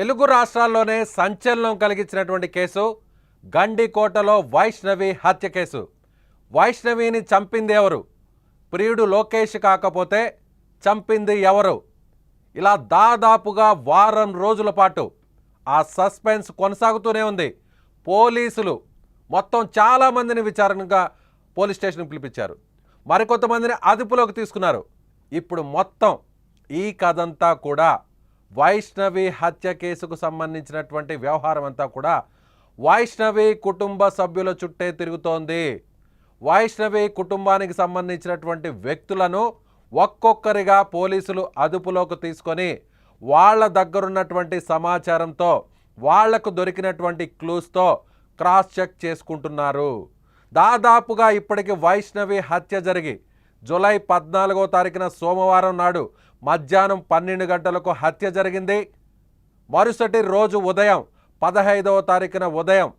తెలుగు రాష్ట్రాల్లోనే సంచలనం కలిగించినటువంటి కేసు గండికోటలో వైష్ణవి హత్య కేసు. వైష్ణవిని చంపింది ఎవరు? ప్రియుడు లోకేష్ కాకపోతే చంపింది ఎవరు? ఇలా దాదాపుగా వారం రోజుల పాటు ఆ సస్పెన్స్ కొనసాగుతూనే ఉంది. పోలీసులు మొత్తం చాలామందిని విచారణగా పోలీస్ స్టేషన్కి పిలిపించారు. మరికొంతమందిని అదుపులోకి తీసుకున్నారు. ఇప్పుడు మొత్తం ఈ కథంతా కూడా వైష్ణవి హత్య కేసుకు సంబంధించినటువంటి వ్యవహారం అంతా కూడా వైష్ణవి కుటుంబ సభ్యుల చుట్టే తిరుగుతోంది. వైష్ణవి కుటుంబానికి సంబంధించినటువంటి వ్యక్తులను ఒక్కొక్కరిగా పోలీసులు అదుపులోకి తీసుకొని వాళ్ళ దగ్గరున్నటువంటి సమాచారంతో వాళ్లకు దొరికినటువంటి క్లూస్తో క్రాస్ చెక్ చేసుకుంటున్నారు. దాదాపుగా ఇప్పటికి వైష్ణవి హత్య జరిగి జూలై 14వ తారీఖున సోమవారం నాడు మధ్యాహ్నం 12 గంటలకు హత్య జరిగింది. మరుసటి రోజు ఉదయం 15వ తారీఖున ఉదయం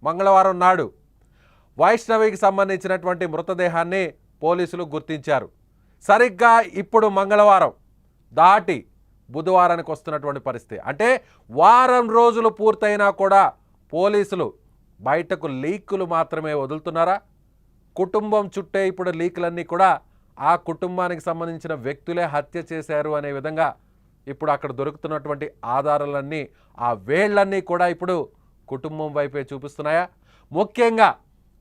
మంగళవారం నాడు వైష్ణవికి సంబంధించినటువంటి మృతదేహాన్ని పోలీసులు గుర్తించారు. సరిగ్గా ఇప్పుడు మంగళవారం దాటి బుధవారానికి వస్తున్నటువంటి పరిస్థితి. అంటే వారం రోజులు పూర్తయినా కూడా పోలీసులు బయటకు లీకులు మాత్రమే వదులుతున్నారా? కుటుంబం చుట్టే ఇప్పుడు లీకులన్నీ కూడా ఆ కుటుంబానికి సంబంధించిన వ్యక్తులే హత్య చేశారు అనే విధంగా ఇప్పుడు అక్కడ దొరుకుతున్నటువంటి ఆధారాలన్నీ ఆ వేళ్లన్నీ కూడా ఇప్పుడు కుటుంబం వైపే చూపిస్తున్నాయా? ముఖ్యంగా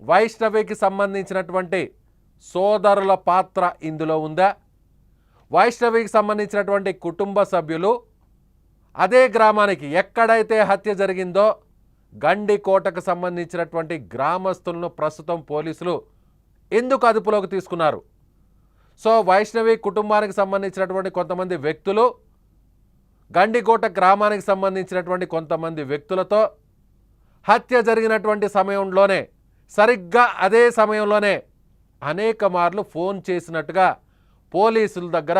వైష్ణవికి సంబంధించినటువంటి సోదరుల పాత్ర ఇందులో ఉందా? వైష్ణవికి సంబంధించినటువంటి కుటుంబ సభ్యులు అదే గ్రామానికి ఎక్కడైతే హత్య జరిగిందో గండికోటకు సంబంధించినటువంటి గ్రామస్తులను ప్రస్తుతం పోలీసులు ఎందుకు అదుపులోకి తీసుకున్నారు? సో వైష్ణవి కుటుంబానికి సంబంధించినటువంటి కొంతమంది వ్యక్తులు గండికోట గ్రామానికి సంబంధించినటువంటి కొంతమంది వ్యక్తులతో హత్య జరిగినటువంటి సమయంలోనే సరిగ్గా అదే సమయంలోనే అనేక మార్లు ఫోన్ చేసినట్టుగా పోలీసుల దగ్గర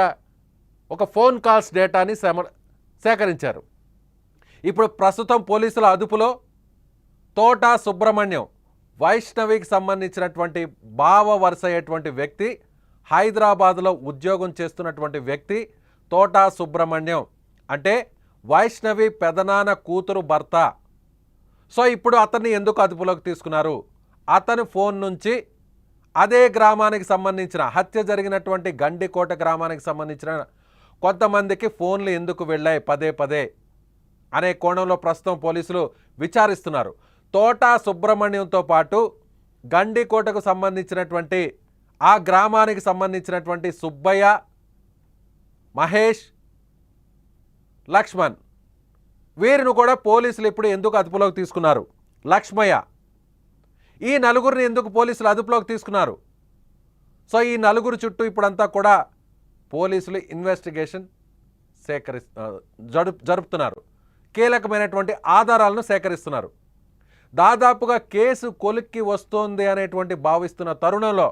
ఒక ఫోన్ కాల్స్ డేటాని సేకరించారు. ఇప్పుడు ప్రస్తుతం పోలీసుల అదుపులో తోట సుబ్రహ్మణ్యం, వైష్ణవికి సంబంధించినటువంటి బావ వరుస అయ్యేటువంటి వ్యక్తి, హైదరాబాద్లో ఉద్యోగం చేస్తున్నటువంటి వ్యక్తి తోట సుబ్రహ్మణ్యం, అంటే వైష్ణవి పెదనాన్న కూతురు భర్త. సో ఇప్పుడు అతన్ని ఎందుకు అదుపులోకి తీసుకున్నారు? అతని ఫోన్ నుంచి అదే గ్రామానికి సంబంధించిన హత్య జరిగినటువంటి గండికోట గ్రామానికి సంబంధించిన కొంతమందికి ఫోన్లు ఎందుకు వెళ్ళాయి పదే పదే అనే కోణంలో ప్రస్తుతం పోలీసులు విచారిస్తున్నారు. తోట సుబ్రహ్మణ్యంతో పాటు గండికోటకు సంబంధించినటువంటి ఆ గ్రామానికి సంబంధించినటువంటి సుబ్బయ్య, మహేష్, లక్ష్మణ్, వీరిని కూడా పోలీసులు ఇప్పుడు ఎందుకు అదుపులోకి తీసుకున్నారు? లక్ష్మయ్య, ఈ నలుగురిని ఎందుకు పోలీసులు అదుపులోకి తీసుకున్నారు? సో ఈ నలుగురు చుట్టూ ఇప్పుడంతా కూడా పోలీసులు ఇన్వెస్టిగేషన్ జరుపుతున్నారు. కీలకమైనటువంటి ఆధారాలను సేకరిస్తున్నారు. దాదాపుగా కేసు కొలిక్కి వస్తోంది అనేటువంటి భావిస్తున్న తరుణంలో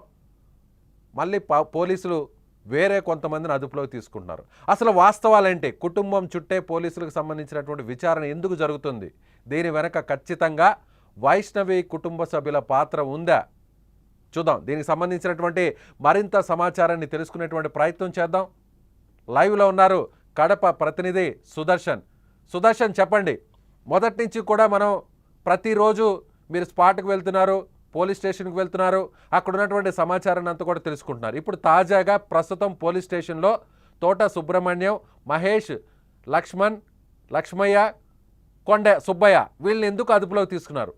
మళ్ళీ పోలీసులు వేరే కొంతమందిని అదుపులోకి తీసుకుంటున్నారు. అసలు వాస్తవాలేంటి? కుటుంబం చుట్టే పోలీసులకు సంబంధించినటువంటి విచారణ ఎందుకు జరుగుతుంది? దీని వెనక ఖచ్చితంగా వైష్ణవి కుటుంబ సభ్యుల పాత్ర ఉందా? చూద్దాం. దీనికి సంబంధించినటువంటి మరింత సమాచారాన్ని తెలుసుకునేటువంటి ప్రయత్నం చేద్దాం. లైవ్లో ఉన్నారు కడప ప్రతినిధి సుదర్శన్, చెప్పండి. మొదటి నుంచి కూడా మనం ప్రతిరోజు మీరు స్పాట్కి వెళ్తున్నారు, పోలీస్ స్టేషన్కి వెళ్తున్నారు, అక్కడ ఉన్నటువంటి సమాచారాన్ని అంతా కూడా తెలుసుకుంటున్నారు. ఇప్పుడు తాజాగా ప్రస్తుతం పోలీస్ స్టేషన్లో తోట సుబ్రహ్మణ్యం, మహేష్, లక్ష్మణ్, లక్ష్మయ్య, సుబ్బయ్య వీళ్ళని ఎందుకు అదుపులోకి తీసుకున్నారు?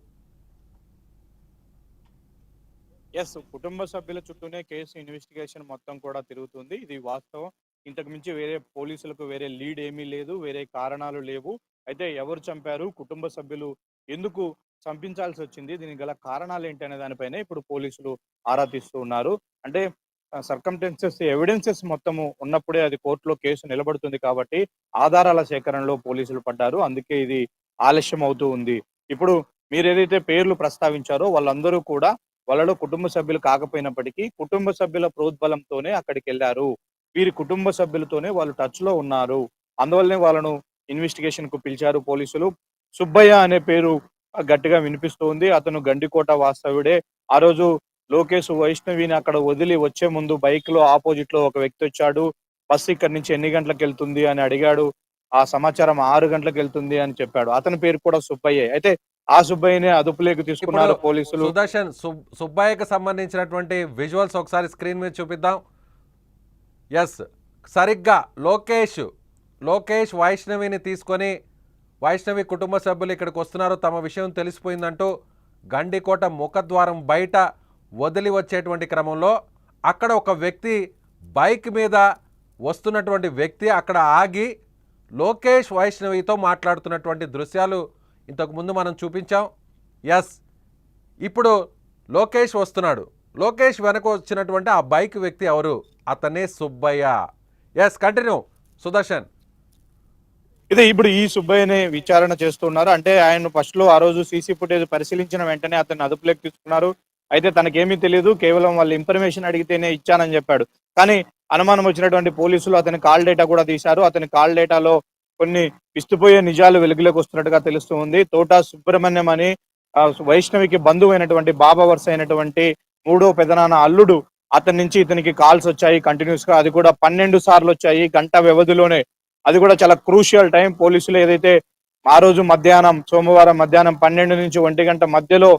కుటుంబ సభ్యుల చుట్టూనే కేసు ఇన్వెస్టిగేషన్ మొత్తం కూడా తిరుగుతుంది. ఇది వాస్తవం. ఇంతకు మించి వేరే పోలీసులకు వేరే లీడ్ ఏమీ లేదు, వేరే కారణాలు లేవు. అయితే ఎవరు చంపారు, కుటుంబ సభ్యులు ఎందుకు చంపించాల్సి వచ్చింది, దీనికి గల కారణాలు ఏంటి అనే దానిపైన ఇప్పుడు పోలీసులు ఆరా తీస్తూ ఉన్నారు. అంటే సర్కమ్టెన్సెస్, ఎవిడెన్సెస్ మొత్తము ఉన్నప్పుడే అది కోర్టులో కేసు నిలబడుతుంది కాబట్టి ఆధారాల సేకరణలో పోలీసులు పడ్డారు. అందుకే ఇది ఆలస్యం అవుతూ ఉంది. ఇప్పుడు మీరు ఏదైతే పేర్లు ప్రస్తావించారో వాళ్ళందరూ కూడా వాళ్ళలో కుటుంబ సభ్యులు కాకపోయినప్పటికీ కుటుంబ సభ్యుల ప్రోద్బలంతోనే అక్కడికి వెళ్ళారు. వీరి కుటుంబ సభ్యులతోనే వాళ్ళు టచ్ లో ఉన్నారు. అందువల్లనే వాళ్ళను ఇన్వెస్టిగేషన్ కు పిలిచారు పోలీసులు. సుబ్బయ్య అనే పేరు గట్టిగా వినిపిస్తుంది. అతను గండికోట వాస్తవుడే. ఆ రోజు లోకేష్ వైష్ణవిని అక్కడ వదిలి వచ్చే ముందు బైక్ లో ఆపోజిట్ లో ఒక వ్యక్తి వచ్చాడు. బస్సు ఇక్కడి నుంచి ఎన్ని గంటలకు వెళ్తుంది అని అడిగాడు. ఆ సమాచారం 6 గంటలకు వెళ్తుంది అని చెప్పాడు. అతని పేరు కూడా సుబ్బయ్యే. అయితే ఆ సుబ్బయ్యని అదుపులోకి ఇప్పుడు తీసుకున్నారు పోలీసులు. సుదర్శన్ సుబ్బయ్యకి సంబంధించినటువంటి విజువల్స్ ఒకసారి స్క్రీన్ మీద చూపిద్దాం. ఎస్, సరిగ్గా లోకేష్ వైష్ణవిని తీసుకొని వైష్ణవి కుటుంబ సభ్యులు ఇక్కడికి వస్తున్నారు, తమ విషయం తెలిసిపోయిందంటూ గండికోట ముఖద్వారం బయట వదిలి వచ్చేటువంటి క్రమంలో అక్కడ ఒక వ్యక్తి బైక్ మీద వస్తున్నటువంటి వ్యక్తి అక్కడ ఆగి లోకేష్ వైష్ణవితో మాట్లాడుతున్నటువంటి దృశ్యాలు ఇంతకుముందు మనం చూపించాం. ఎస్, ఇప్పుడు లోకేష్ వస్తున్నాడు. లోకేష్ వెనక వచ్చినటువంటి ఆ బైక్ వ్యక్తి ఎవరు? అతనే సుబ్బయ్య. Yes, continue Sudarshan. ఇదే ఇప్పుడు ఈ సుబ్బయ్యని విచారణ చేస్తున్నారు. అంటే ఆయన ఫస్ట్ లో ఆ రోజు సీసీ ఫుటేజ్ పరిశీలించిన వెంటనే అతన్ని అదుపులోకి తీసుకున్నారు. అయితే తనకేమీ తెలియదు, కేవలం వాళ్ళు ఇన్ఫర్మేషన్ అడిగితేనే ఇచ్చానని చెప్పాడు. కానీ అనుమానం వచ్చినటువంటి పోలీసులు అతని కాల్ డేటా కూడా తీశారు. అతని కాల్ డేటాలో కొన్ని విస్తుపోయే నిజాలు వెలుగులోకి వస్తున్నట్టుగా తెలుస్తూ ఉంది. తోట సుబ్రహ్మణ్యం అని వైష్ణవికి బంధువు అయినటువంటి బాబా వరుస అయినటువంటి మూడో పెదనాన్న అల్లుడు, అతని నుంచి ఇతనికి కాల్స్ వచ్చాయి కంటిన్యూస్ గా. అది కూడా 12 సార్లు వచ్చాయి గంట వ్యవధిలోనే. అది కూడా చాలా క్రూషియల్ టైం. పోలీసులు ఏదైతే ఆ రోజు సోమవారం మధ్యాహ్నం 12 నుంచి 1 గంట మధ్యలో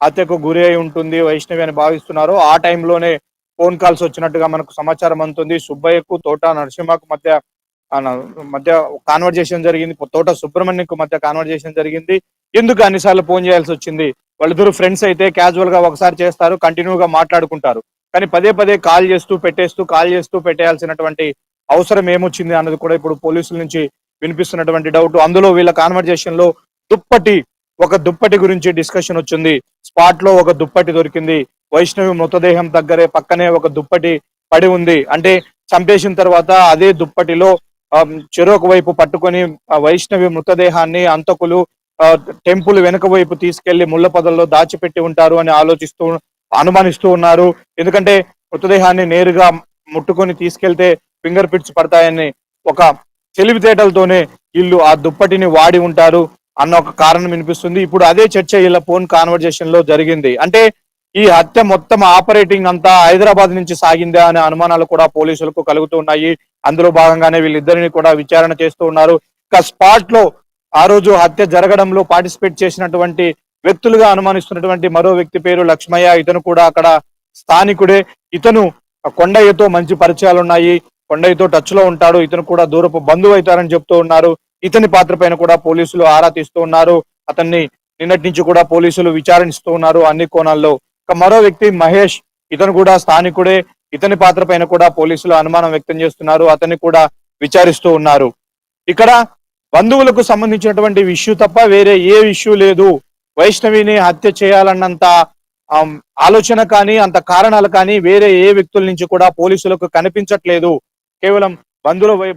హత్యకు గురి అయి ఉంటుంది వైష్ణవి అని భావిస్తున్నారో ఆ టైంలోనే ఫోన్ కాల్స్ వచ్చినట్టుగా మనకు సమాచారం అందుతుంది. సుబ్బయ్యకు తోట నరసింహకు మధ్య కాన్వర్జేషన్ జరిగింది. తోట సుబ్రహ్మణ్యంకు మధ్య కాన్వర్జేషన్ జరిగింది. ఎందుకు అన్నిసార్లు ఫోన్ చేయాల్సి వచ్చింది? వాళ్ళిద్దరు ఫ్రెండ్స్ అయితే క్యాజువల్ గా ఒకసారి చేస్తారు, కంటిన్యూగా మాట్లాడుకుంటారు. కానీ పదే పదే కాల్ చేస్తూ పెట్టేయాల్సినటువంటి అవసరం ఏమొచ్చింది అన్నది కూడా ఇప్పుడు పోలీసుల నుంచి వినిపిస్తున్నటువంటి డౌట్. అందులో వీళ్ళ కాన్వర్జేషన్ లో ఒక దుప్పటి గురించి డిస్కషన్ వచ్చింది. స్పాట్ లో ఒక దుప్పటి దొరికింది. వైష్ణవి మృతదేహం పక్కనే ఒక దుప్పటి పడి ఉంది. అంటే చంపేసిన తర్వాత అదే దుప్పటిలో చెరొక వైపు పట్టుకొని వైష్ణవి మృతదేహాన్ని అంతకులు టెంపుల్ వెనుక వైపు తీసుకెళ్లి ముళ్ళ పొదల్లో దాచిపెట్టి ఉంటారు అని అనుమానిస్తూ ఉన్నారు. ఎందుకంటే మృతదేహాన్ని నేరుగా ముట్టుకొని తీసుకెళ్తే ఫింగర్ ప్రింట్స్ పడతాయని ఒక తెలివితేటలతోనే వీళ్ళు ఆ దుప్పటిని వాడి ఉంటారు అన్న ఒక కారణం వినిపిస్తుంది. ఇప్పుడు అదే చర్చ వీళ్ళ ఫోన్ కాన్వర్జేషన్ లో జరిగింది. అంటే ఈ హత్య మొత్తం ఆపరేటింగ్ అంతా హైదరాబాద్ నుంచి సాగిందా అనే అనుమానాలు కూడా పోలీసులకు కలుగుతూ ఉన్నాయి. అందులో భాగంగానే వీళ్ళిద్దరిని కూడా విచారణ చేస్తూ ఉన్నారు. ఇక స్పాట్ లో ఆ రోజు హత్య జరగడంలో పార్టిసిపేట్ చేసినటువంటి వ్యక్తులుగా అనుమానిస్తున్నటువంటి మరో వ్యక్తి పేరు లక్ష్మయ్య. ఇతను కూడా అక్కడ స్థానికుడే. ఇతను కొండయ్యతో మంచి పరిచయాలు ఉన్నాయి, కొండయ్యతో టచ్ లో ఉంటాడు. ఇతను కూడా దూరపు బంధువు అవుతారని చెప్తూ ఉన్నారు. ఇతని పాత్ర పైన కూడా పోలీసులు ఆరా తీస్తూ ఉన్నారు. అతన్ని నిన్నటి నుంచి కూడా పోలీసులు విచారిస్తూ ఉన్నారు అన్ని కోణాల్లో. ఇక మరో వ్యక్తి మహేష్, ఇతను కూడా స్థానికుడే. ఇతని పాత్ర పైన కూడా పోలీసులు అనుమానం వ్యక్తం చేస్తున్నారు. అతన్ని కూడా విచారిస్తూ ఉన్నారు. ఇక్కడ బంధువులకు సంబంధించినటువంటి ఇష్యూ తప్ప వేరే ఏ ఇష్యూ లేదు. వైష్ణవిని హత్య చేయాలన్నంత ఆలోచన కానీ అంత కారణాలు కానీ వేరే ఏ వ్యక్తుల నుంచి కూడా పోలీసులకు కనిపించట్లేదు. కేవలం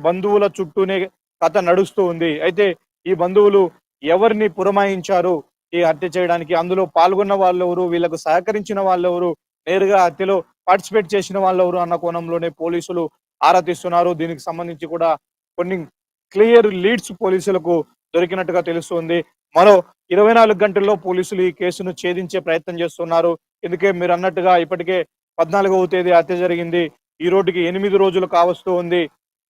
బంధువుల చుట్టూనే కథ నడుస్తూ ఉంది. అయితే ఈ బంధువులు ఎవరిని పురమాయించారు ఈ హత్య చేయడానికి, అందులో పాల్గొన్న వాళ్ళెవరు, వీళ్ళకు సహకరించిన వాళ్ళెవరు, నేరుగా హత్యలో పార్టిసిపేట్ చేసిన వాళ్ళెవరు అన్న కోణంలోనే పోలీసులు ఆరా తీస్తున్నారు. దీనికి సంబంధించి కూడా కొన్ని క్లియర్ లీడ్స్ పోలీసులకు దొరికినట్టుగా తెలుస్తుంది. మరో 24 గంటల్లో పోలీసులు ఈ కేసును ఛేదించే ప్రయత్నం చేస్తున్నారు. ఎందుకే మీరు అన్నట్టుగా ఇప్పటికే 14వ తేదీ హత్య జరిగింది. ఈ రోజుకి 8 రోజులు కావస్తూ ఉంది.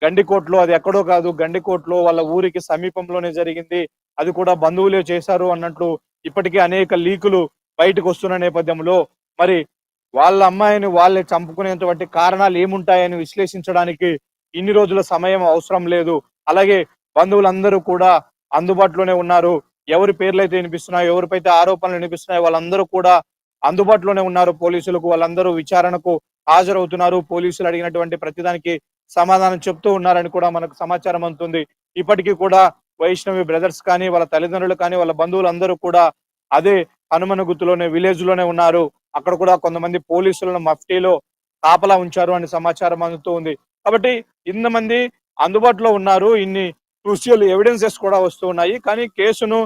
గండికోట్లో, అది ఎక్కడో కాదు, గండికోట్లో వాళ్ళ ఊరికి సమీపంలోనే జరిగింది. అది కూడా బంధువులే చేశారు అన్నట్లు ఇప్పటికే అనేక లీకులు బయటకు వస్తున్న నేపథ్యంలో మరి వాళ్ళ అమ్మాయిని వాళ్ళే చంపుకునేటువంటి కారణాలు ఏముంటాయని విశ్లేషించడానికి ఇన్ని రోజుల సమయం అవసరం లేదు. అలాగే బంధువులందరూ కూడా అందుబాటులోనే ఉన్నారు. ఎవరి పేర్లైతే వినిపిస్తున్నాయో, ఎవరిపైతే ఆరోపణలు వినిపిస్తున్నాయో వాళ్ళందరూ కూడా అందుబాటులోనే ఉన్నారు పోలీసులకు. వాళ్ళందరూ విచారణకు హాజరవుతున్నారు. పోలీసులు అడిగినటువంటి ప్రతిదానికి సమాధానం చెప్తూ ఉన్నారని కూడా మనకు సమాచారం అందుతుంది. ఇప్పటికీ కూడా వైష్ణవి బ్రదర్స్ కానీ, వాళ్ళ తల్లిదండ్రులు కానీ, వాళ్ళ బంధువులందరూ కూడా అదే హనుమనగుత్తులోనే విలేజ్ లోనే ఉన్నారు. అక్కడ కూడా కొంతమంది పోలీసులను మఫ్టీలో కాపలా ఉంచారు అని సమాచారం అందుతూ ఉంది. కాబట్టి ఇంతమంది అందుబాటులో ఉన్నారు. ఇన్ని క్రూషియల్ ఎవిడెన్సెస్ కూడా వస్తూ ఉన్నాయి. కానీ కేసును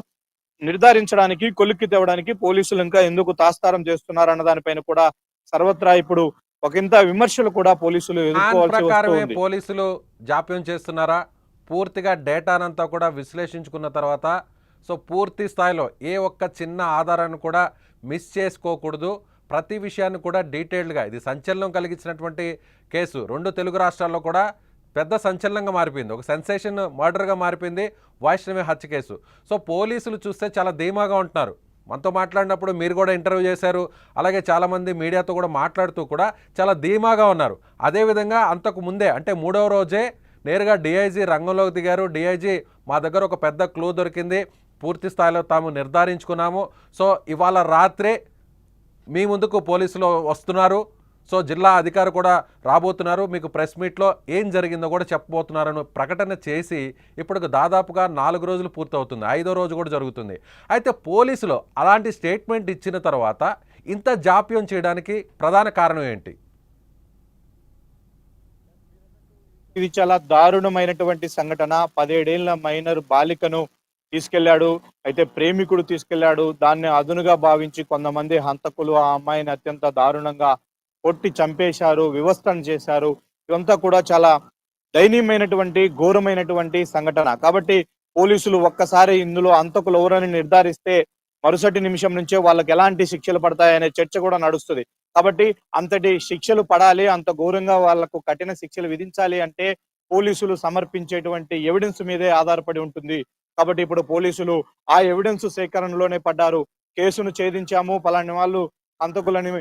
నిర్ధారించడానికి, కొలిక్కి తేవడానికి పోలీసులు ఇంకా ఎందుకు తాస్తారం చేస్తున్నారు అన్న దానిపైన కూడా సర్వత్రా ఇప్పుడు ఒకంత విమర్శలు కూడా పోలీసులు ఎదుర్కోవాల్సి వస్తుంది. పోలీసులు జాప్యం చేస్తున్నారా? పూర్తిగా డేటానంతా కూడా విశ్లేషించుకున్న తర్వాత పూర్తి స్థాయిలో ఏ ఒక్క చిన్న ఆధారాన్ని కూడా మిస్ చేసుకోకూడదు. ప్రతి విషయాన్ని కూడా డీటెయిల్డ్గా, ఇది సంచలనం కలిగించినటువంటి కేసు. 2 తెలుగు రాష్ట్రాల్లో కూడా పెద్ద సంచలనంగా మారిపోయింది. ఒక సెన్సేషన్ మర్డర్‌గా మారిపోయింది వైష్ణవి హత్య కేసు. సో, పోలీసులు చూస్తే చాలా ధీమాగా ఉంటున్నారు. మనతో మాట్లాడినప్పుడు మీరు కూడా ఇంటర్వ్యూ చేశారు. అలాగే చాలామంది మీడియాతో కూడా మాట్లాడుతూ కూడా చాలా ధీమాగా ఉన్నారు. అదేవిధంగా అంతకు ముందే అంటే మూడవ రోజే నేరుగా డీఐజీ రంగంలోకి దిగారు. డీఐజీ మా దగ్గర ఒక పెద్ద క్లూ దొరికింది. పూర్తి స్థాయిలో తాము నిర్ధారించుకున్నాము. సో, ఇవాళ రాత్రే మీ ముందుకు పోలీసులు వస్తున్నారు. సో, జిల్లా అధికారి కూడా రాబోతున్నారు. మీకు ప్రెస్ మీట్లో ఏం జరిగిందో కూడా చెప్పబోతున్నారని ప్రకటన చేసి ఇప్పటికి దాదాపుగా 4 రోజులు పూర్తవుతుంది. 5వ రోజు కూడా జరుగుతుంది. అయితే పోలీసులు అలాంటి స్టేట్మెంట్ ఇచ్చిన తర్వాత ఇంత జాప్యం చేయడానికి ప్రధాన కారణం ఏంటి? ఇది చాలా దారుణమైనటువంటి సంఘటన. 17 ఏళ్ల మైనర్ బాలికను తీసుకెళ్లాడు. అయితే ప్రేమికుడు తీసుకెళ్లాడు. దాన్ని అదునుగా భావించి కొంతమంది హంతకులు ఆ అమ్మాయిని అత్యంత దారుణంగా కొట్టి చంపేశారు, వివస్త్రను చేశారు. ఇదంతా కూడా చాలా దయనీయమైనటువంటి, ఘోరమైనటువంటి సంఘటన. కాబట్టి పోలీసులు ఒక్కసారి ఇందులో హంతకులు ఎవరని నిర్ధారిస్తే మరుసటి నిమిషం నుంచే వాళ్ళకి ఎలాంటి శిక్షలు పడతాయనే చర్చ కూడా నడుస్తుంది. కాబట్టి అంతటి శిక్షలు పడాలి, అంత ఘోరంగా వాళ్లకు కఠిన శిక్షలు విధించాలి అంటే పోలీసులు సమర్పించేటువంటి ఎవిడెన్స్ మీదే ఆధారపడి ఉంటుంది. కాబట్టి ఇప్పుడు పోలీసులు ఆ ఎవిడెన్స్ సేకరణలోనే పడ్డారు. కేసును ఛేదించాము, పలాని వాళ్ళు హంతకులని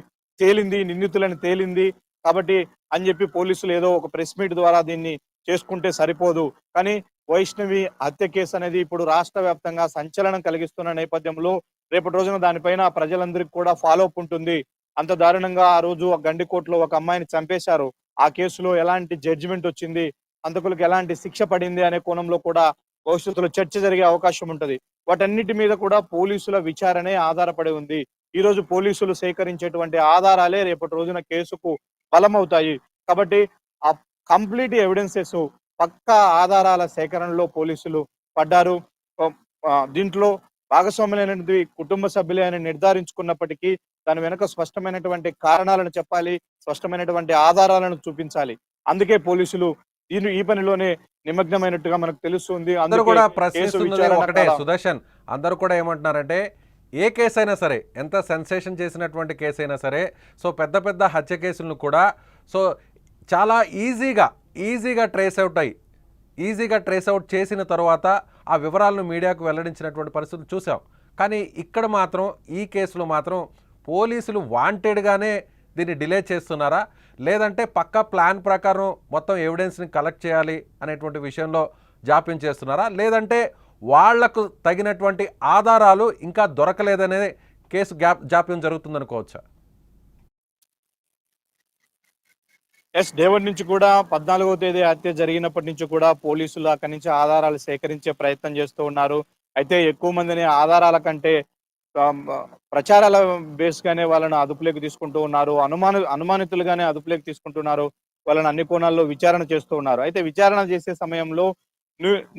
తేలింది, నిందితులని తేలింది కాబట్టి అని చెప్పి పోలీసులు ఏదో ఒక ప్రెస్ మీట్ ద్వారా దీన్ని చేసుకుంటే సరిపోదు. కానీ వైష్ణవి హత్య కేసు అనేది ఇప్పుడు రాష్ట్ర వ్యాప్తంగా సంచలనం కలిగిస్తున్న నేపథ్యంలో రేపటి రోజున దానిపైన ప్రజలందరికీ కూడా ఫాలో అప్ ఉంటుంది. అంత దారుణంగా ఆ రోజు గండికోటలో ఒక అమ్మాయిని చంపేశారు. ఆ కేసులో ఎలాంటి జడ్జిమెంట్ వచ్చింది, హంతకులకు ఎలాంటి శిక్ష పడింది అనే కోణంలో కూడా భవిష్యత్తులో చర్చ జరిగే అవకాశం ఉంటది. వాటన్నిటి మీద కూడా పోలీసుల విచారణే ఆధారపడి ఉంది. ఈ రోజు పోలీసులు సేకరించేటువంటి ఆధారాలే రేపటి రోజున కేసుకు బలమవుతాయి. కాబట్టి ఆ కంప్లీట్ ఎవిడెన్సెస్ పక్కా ఆధారాల సేకరణలో పోలీసులు పడ్డారు. దీంట్లో భాగస్వాములైనటువంటి కుటుంబ సభ్యులే అని నిర్ధారించుకున్నప్పటికీ దాని వెనుక స్పష్టమైనటువంటి కారణాలను చెప్పాలి, స్పష్టమైనటువంటి ఆధారాలను చూపించాలి. అందుకే పోలీసులు ఈ పనిలోనే నిమగ్నమైనట్టుగా మనకు తెలుస్తుంది. అందరూ కూడా ప్రశ్నిస్తున్నది ఒకటే సుదర్శన్, అందరూ కూడా ఏమంటున్నారంటే ఏ కేసు అయినా సరే, ఎంత సెన్సేషన్ చేసినటువంటి కేసు అయినా సరే, సో పెద్ద పెద్ద హత్య కేసులను కూడా సో చాలా ఈజీగా ట్రేస్ అవుట్ చేసిన తర్వాత ఆ వివరాలను మీడియాకు వెల్లడించినటువంటి పరిస్థితులు చూసాం. కానీ ఇక్కడ మాత్రం ఈ కేసులో మాత్రం పోలీసులు వాంటెడ్గానే దీన్ని డిలే చేస్తున్నారా, లేదంటే పక్కా ప్లాన్ ప్రకారం మొత్తం ఎవిడెన్స్ని కలెక్ట్ చేయాలి అనేటువంటి విషయంలో జాప్యం చేస్తున్నారా, లేదంటే వాళ్లకు తగినటువంటి ఆధారాలు ఇంకా దొరకలేదనే కేసు జాప్యం జరుగుతుందనుకోవచ్చా? డే 1 నుంచి కూడా 14వ తేదీ హత్య జరిగినప్పటి నుంచి కూడా పోలీసులు అక్కడి నుంచి ఆధారాలు సేకరించే ప్రయత్నం చేస్తూ ఉన్నారు. అయితే ఎక్కువ మందిని ఆధారాల కంటే ప్రచారాల బేస్ గానే వాళ్ళని అదుపులోకి తీసుకుంటూ ఉన్నారు. అనుమానితులుగానే అదుపులోకి తీసుకుంటున్నారు. వాళ్ళని అన్ని కోణాల్లో విచారణ చేస్తూ ఉన్నారు. అయితే విచారణ చేసే సమయంలో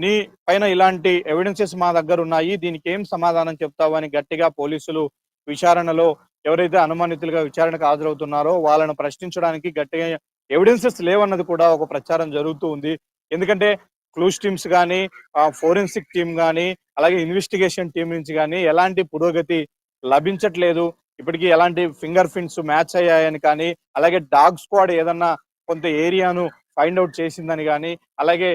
నీ పైన ఇలాంటి ఎవిడెన్సెస్ మా దగ్గర ఉన్నాయి, దీనికి ఏం సమాధానం చెప్తావు అని గట్టిగా పోలీసులు విచారణలో ఎవరైతే అనుమానితులుగా విచారణకు హాజరవుతున్నారో వాళ్ళను ప్రశ్నించడానికి గట్టిగా ఎవిడెన్సెస్ లేవన్నది కూడా ఒక ప్రచారం జరుగుతూ ఉంది. ఎందుకంటే క్లూస్ టీమ్స్ కానీ, ఫోరెన్సిక్ టీమ్ కానీ, అలాగే ఇన్వెస్టిగేషన్ టీం నుంచి కానీ ఎలాంటి పురోగతి లభించట్లేదు. ఇప్పటికీ ఎలాంటి ఫింగర్ ప్రింట్స్ మ్యాచ్ అయ్యాయని కానీ, అలాగే డాగ్ స్క్వాడ్ ఏదన్నా కొంత ఏరియాను ఫైండ్ అవుట్ చేసిందని కానీ, అలాగే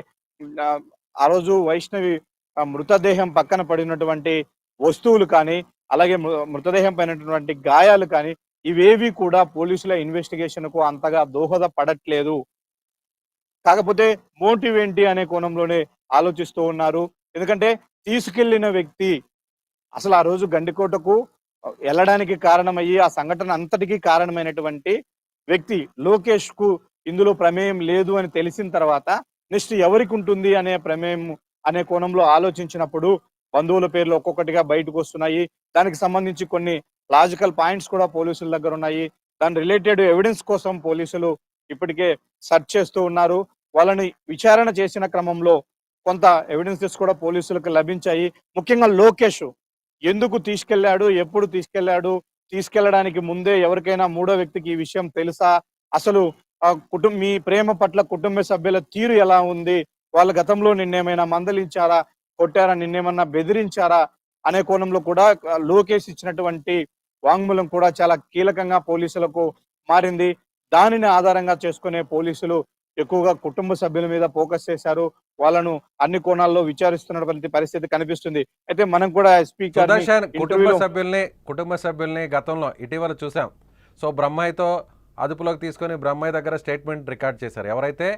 ఆ రోజు వైష్ణవి మృతదేహం పక్కన పడినటువంటి వస్తువులు కానీ, అలాగే మృతదేహం పైనటువంటి గాయాలు కానీ ఇవేవి కూడా పోలీసుల ఇన్వెస్టిగేషన్ కు అంతగా దోహదపడట్లేదు. కాకపోతే మోటివ్ ఏంటి అనే కోణంలోనే ఆలోచిస్తూ ఉన్నారు. ఎందుకంటే తీసుకెళ్లిన వ్యక్తి అసలు ఆ రోజు గండికోటకు వెళ్ళడానికి కారణమయ్యి ఆ సంఘటన అంతటికీ కారణమైనటువంటి వ్యక్తి లోకేష్ కు ఇందులో ప్రమేయం లేదు అని తెలిసిన తర్వాత నెక్స్ట్ ఎవరికి ఉంటుంది అనే ప్రమేయం అనే కోణంలో ఆలోచించినప్పుడు బంధువుల పేర్లు ఒక్కొక్కటిగా బయటకు వస్తున్నాయి. దానికి సంబంధించి కొన్ని లాజికల్ పాయింట్స్ కూడా పోలీసుల దగ్గర ఉన్నాయి. దాని రిలేటెడ్ ఎవిడెన్స్ కోసం పోలీసులు ఇప్పటికే సెర్చ్ చేస్తూ ఉన్నారు. వాళ్ళని విచారణ చేసిన క్రమంలో కొంత ఎవిడెన్సెస్ కూడా పోలీసులకు లభించాయి. ముఖ్యంగా లోకేష్ ఎందుకు తీసుకెళ్లాడు, ఎప్పుడు తీసుకెళ్లాడు, తీసుకెళ్లడానికి ముందే ఎవరికైనా మూడో వ్యక్తికి ఈ విషయం తెలుసా, అసలు మీ ప్రేమ పట్ల కుటుంబ సభ్యుల తీరు ఎలా ఉంది, వాళ్ళ గతంలో నిన్నేమైనా మందలించారా, కొట్టారా, నిన్నేమన్నా బెదిరించారా అనే కోణంలో కూడా లోకేష్ ఇచ్చినటువంటి వాంగ్మూలం కూడా చాలా కీలకంగా పోలీసులకు మారింది. దానిని ఆధారంగా చేసుకునే పోలీసులు ఎక్కువగా కుటుంబ సభ్యుల మీద ఫోకస్ చేశారు. వాళ్ళను అన్ని కోణాల్లో విచారిస్తున్నటువంటి పరిస్థితి కనిపిస్తుంది. అయితే మనం కూడా ఎస్పీ గారిని సుదర్శన్ ఇంటర్వ్యూలో కుటుంబ సభ్యుల్ని గతంలో ఇటీవల చూసాం. సో బ్రహ్మయ్యతో అదుపులోకి తీసుకొని బ్రహ్మయ్య దగ్గర స్టేట్మెంట్ రికార్డ్ చేశారు. ఎవరైతే